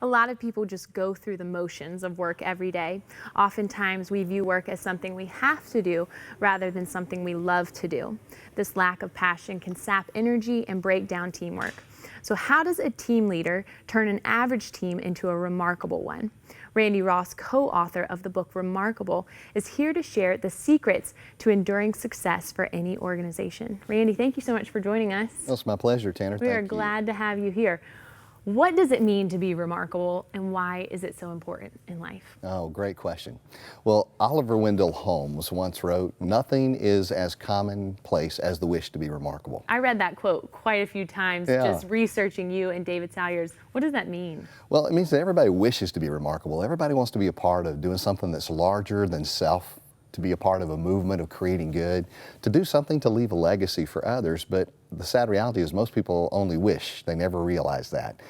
A lot of people just go through the motions of work every day. Oftentimes we view work as something we have to do rather than something we love to do. This lack of passion can sap energy and break down teamwork. So how does a team leader turn an average team into a remarkable one? Randy Ross, co-author of the book Remarkable, is here to share the secrets to enduring success for any organization. Randy, thank you so much for joining us. Well, it's my pleasure, Tanner. We are glad to have you here. What does it mean to be remarkable, and why is it so important in life? Oh, great question. Well, Oliver Wendell Holmes once wrote, "Nothing is as commonplace as the wish to be remarkable." I read that quote quite a few times, just researching you and David Salyers. What does that mean? Well, it means that everybody wishes to be remarkable. Everybody wants to be a part of doing something that's larger than self, to be a part of a movement of creating good, to do something to leave a legacy for others. But the sad reality is most people only wish, they never realize that.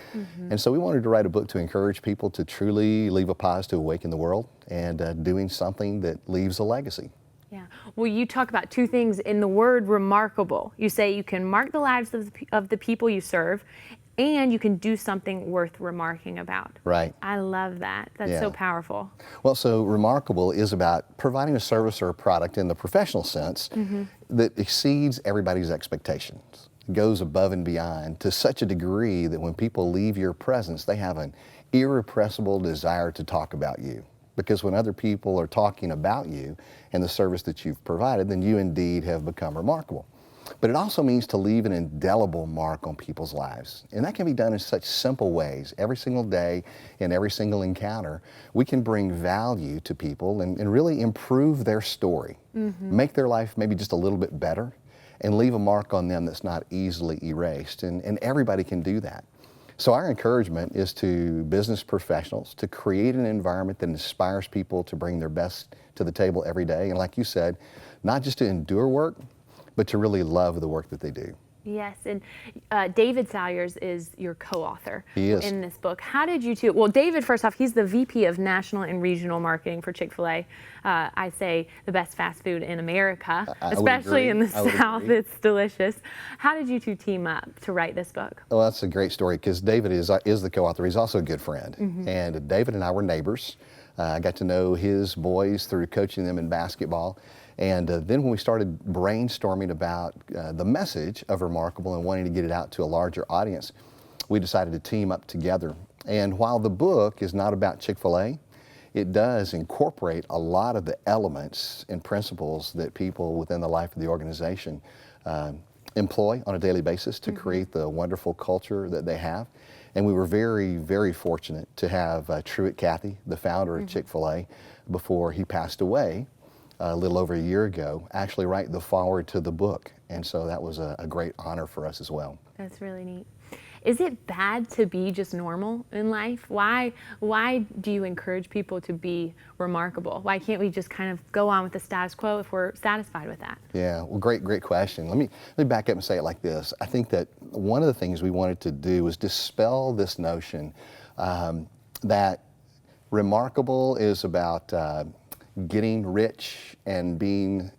And so we wanted to write a book to encourage people to truly leave a positive wake in the world and doing something that leaves a legacy. Yeah. Well, you talk about two things in the word remarkable. You say you can mark the lives of the people you serve, and you can do something worth remarking about. Right. I love that. That's so powerful. Well, so remarkable is about providing a service or a product in the professional sense that exceeds everybody's expectations. It goes above and beyond to such a degree that when people leave your presence, they have an irrepressible desire to talk about you. Because when other people are talking about you and the service that you've provided, then you indeed have become remarkable. But it also means to leave an indelible mark on people's lives. And that can be done in such simple ways. Every single day, in every single encounter, we can bring value to people and really improve their story, make their life maybe just a little bit better, and leave a mark on them that's not easily erased. And everybody can do that. So our encouragement is to business professionals to create an environment that inspires people to bring their best to the table every day. And like you said, not just to endure work, but to really love the work that they do. Yes, and David Salyers is your co-author in this book. How did you two, well, David, first off, he's the VP of National and Regional Marketing for Chick-fil-A. I say the best fast food in America, especially in the South. It's delicious. How did you two team up to write this book? Well, that's a great story because David is the co-author. He's also a good friend. And David and I were neighbors. I got to know his boys through coaching them in basketball. And then when we started brainstorming about the message of Remarkable and wanting to get it out to a larger audience, we decided to team up together. And while the book is not about Chick-fil-A, it does incorporate a lot of the elements and principles that people within the life of the organization employ on a daily basis to create the wonderful culture that they have. And we were very, very fortunate to have Truett Cathy, the founder of Chick-fil-A, before he passed away a little over a year ago, actually write the foreword to the book. And so that was a great honor for us as well. That's really neat. Is it bad to be just normal in life? Why do you encourage people to be remarkable? Why can't we just kind of go on with the status quo if we're satisfied with that? Yeah, well, great question. Let me back up and say it like this. I think that one of the things we wanted to do was dispel this notion that remarkable is about getting rich and being,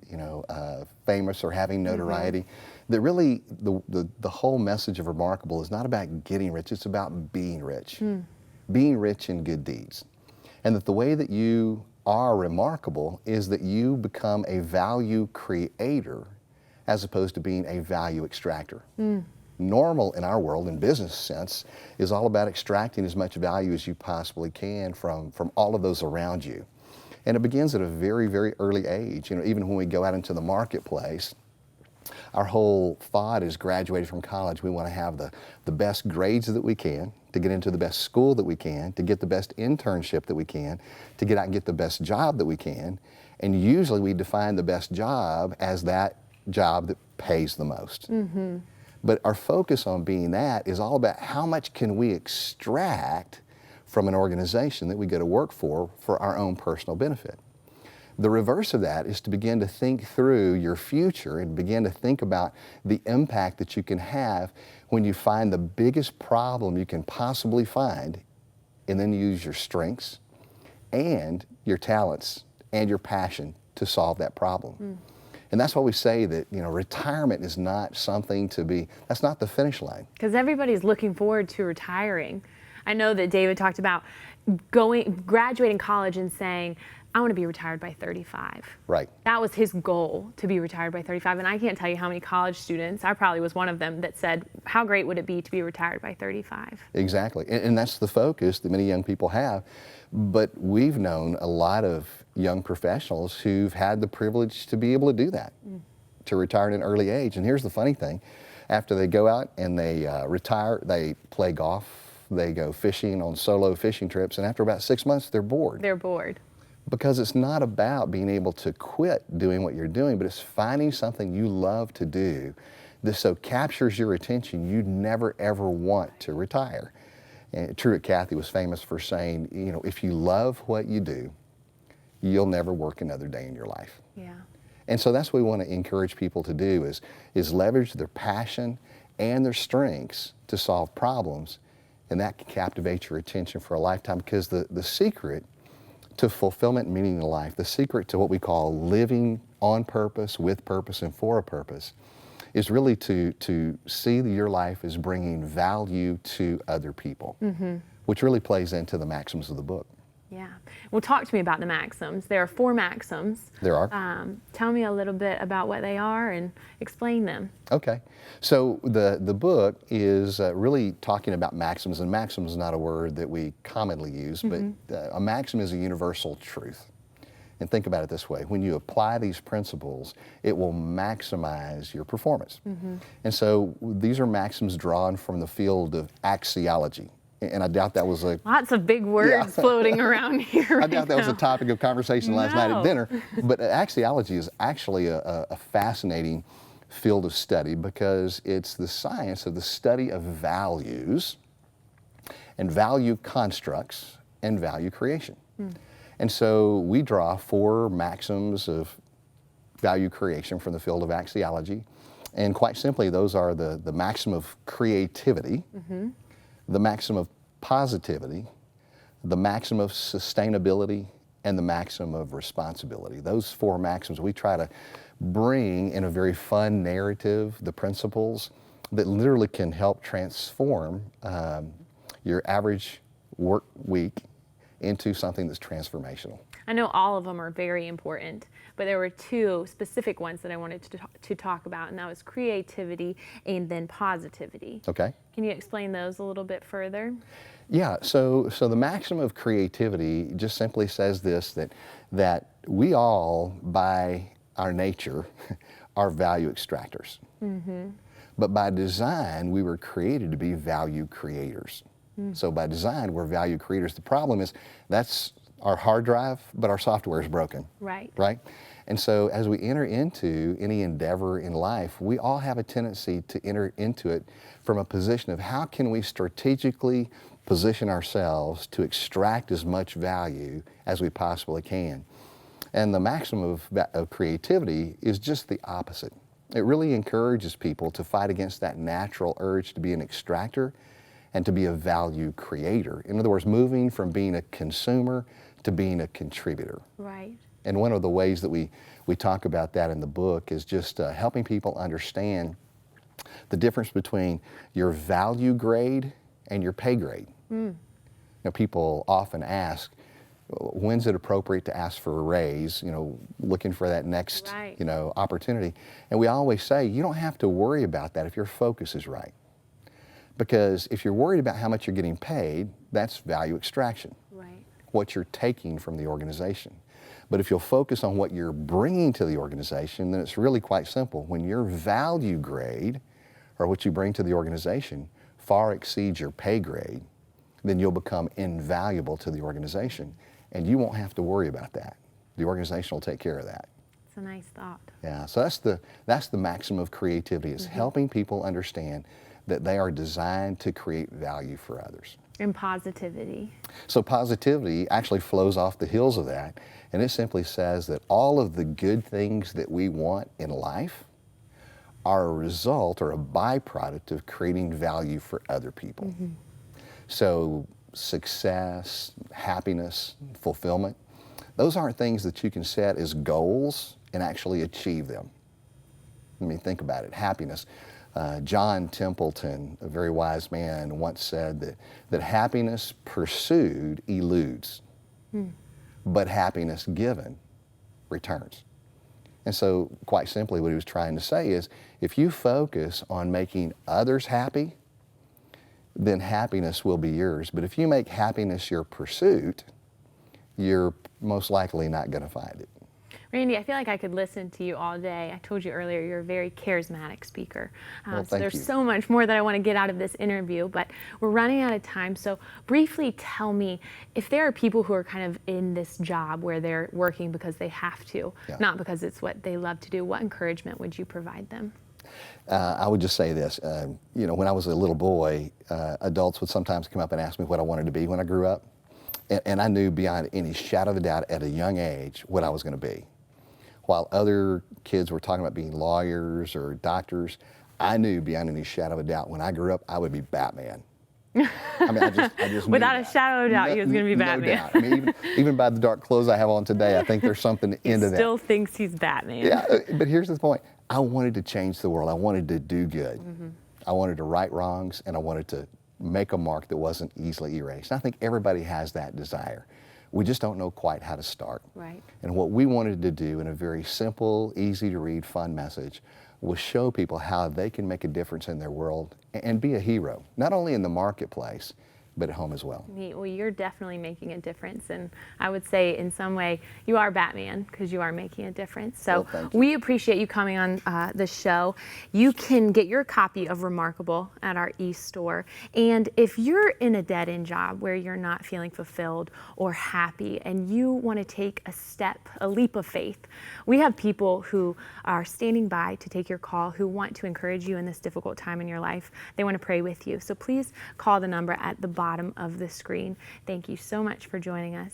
famous or having notoriety. That really, the whole message of Remarkable is not about getting rich, it's about being rich. Being rich in good deeds. And that the way that you are remarkable is that you become a value creator as opposed to being a value extractor. Normal in our world, in business sense, is all about extracting as much value as you possibly can from all of those around you. And it begins at a very, very early age. Even when we go out into the marketplace, our whole thought is graduated from college. We want to have the best grades that we can, to get into the best school that we can, to get the best internship that we can, to get out and get the best job that we can. And usually we define the best job as that job that pays the most. But our focus on being that is all about how much can we extract from an organization that we go to work for our own personal benefit. The reverse of that is to begin to think through your future and begin to think about the impact that you can have when you find the biggest problem you can possibly find, and then use your strengths and your talents and your passion to solve that problem. And that's why we say that, retirement is not something to be, that's not the finish line. Because everybody's looking forward to retiring. I know that David talked about graduating college and saying, I want to be retired by 35. Right. That was his goal, to be retired by 35. And I can't tell you how many college students, I probably was one of them, that said, how great would it be to be retired by 35? Exactly. And that's the focus that many young people have. But we've known a lot of young professionals who've had the privilege to be able to do that, to retire at an early age. And here's the funny thing. After they go out and they retire, they play golf, they go fishing on solo fishing trips, and after about 6 months, they're bored. They're bored. Because it's not about being able to quit doing what you're doing, but it's finding something you love to do that so captures your attention you never ever want to retire. And Truett Cathy was famous for saying, you know, if you love what you do, you'll never work another day in your life. Yeah. And so that's what we want to encourage people to do is leverage their passion and their strengths to solve problems, and that can captivate your attention for a lifetime, because the secret to fulfillment and meaning in life, the secret to what we call living on purpose, with purpose, and for a purpose, is really to see that your life is bringing value to other people, which really plays into the maxims of the book. Yeah. Well, talk to me about the Maxims. There are 4 Maxims. There are. Tell me a little bit about what they are and explain them. Okay. So the book is really talking about maxims, and maxim is not a word that we commonly use, but a maxim is a universal truth. And think about it this way: when you apply these principles, it will maximize your performance. And so these are maxims drawn from the field of axiology. And I doubt that was Lots of big words floating around here. I doubt that was a topic of conversation last night at dinner. But axiology is actually a fascinating field of study, because it's the science of the study of values and value constructs and value creation. And so we draw 4 maxims of value creation from the field of axiology. And quite simply, those are the maxim of creativity, the maxim of positivity, the maxim of sustainability, and the maxim of responsibility. Those 4 maxims, we try to bring in a very fun narrative the principles that literally can help transform your average work week into something that's transformational. I know all of them are very important, but there were 2 specific ones that I wanted to talk about, and that was creativity and then positivity. Okay. Can you explain those a little bit further? Yeah, so the maxim of creativity just simply says this, that we all, by our nature, are value extractors. But by design, we were created to be value creators. So by design, we're value creators. The problem is that's our hard drive, but our software is broken. Right. Right? And so as we enter into any endeavor in life, we all have a tendency to enter into it from a position of how can we strategically position ourselves to extract as much value as we possibly can. And the maximum of creativity is just the opposite. It really encourages people to fight against that natural urge to be an extractor and to be a value creator. In other words, moving from being a consumer to being a contributor. Right. And one of the ways that we talk about that in the book is just helping people understand the difference between your value grade and your pay grade. You know, people often ask, when's it appropriate to ask for a raise, you know, looking for that next, Right. you know, opportunity. And we always say, you don't have to worry about that if your focus is right. Because if you're worried about how much you're getting paid, that's value extraction, Right. what you're taking from the organization. But if you'll focus on what you're bringing to the organization, then it's really quite simple. When your value grade, or what you bring to the organization, far exceeds your pay grade, then you'll become invaluable to the organization. And you won't have to worry about that. The organization will take care of that. It's a nice thought. Yeah, so that's the maximum of creativity, is helping people understand that they are designed to create value for others. And positivity. So positivity actually flows off the heels of that, and it simply says that all of the good things that we want in life are a result or a byproduct of creating value for other people. So success, happiness, fulfillment, those aren't things that you can set as goals and actually achieve them. I mean, think about it. Happiness. John Templeton, a very wise man, once said that happiness pursued eludes, but happiness given returns. And so, quite simply, what he was trying to say is, if you focus on making others happy, then happiness will be yours. But if you make happiness your pursuit, you're most likely not going to find it. Randy, I feel like I could listen to you all day. I told you earlier you're a very charismatic speaker. Well, So thank there's you. so much more that I want to get out of this interview, but we're running out of time. So briefly tell me, if there are people who are kind of in this job where they're working because they have to, Yeah. not because it's what they love to do, what encouragement would you provide them? I would just say this, when I was a little boy, adults would sometimes come up and ask me what I wanted to be when I grew up. And I knew beyond any shadow of a doubt at a young age what I was going to be. While other kids were talking about being lawyers or doctors, I knew beyond any shadow of a doubt when I grew up, I would be Batman. I mean, I just knew Without a that. shadow of doubt, he was going to be Batman. No doubt. I mean, even by the dark clothes I have on today, I think there's something into that. Still thinks he's Batman. Yeah, but here's the point. I wanted to change the world. I wanted to do good. I wanted to right wrongs, and I wanted to make a mark that wasn't easily erased. And I think everybody has that desire. We just don't know quite how to start. Right. And what we wanted to do in a very simple, easy to read, fun message was show people how they can make a difference in their world and be a hero, not only in the marketplace, but at home as well. Neat. Well, you're definitely making a difference, and I would say in some way you are Batman because you are making a difference. So Well, thank you. we appreciate you coming on the show. You can get your copy of Remarkable at our e-store, and if you're in a dead-end job where you're not feeling fulfilled or happy and you want to take a step, a leap of faith, we have people who are standing by to take your call, who want to encourage you in this difficult time in your life. They want to pray with you. So please call the number at the bottom of the screen. Thank you so much for joining us.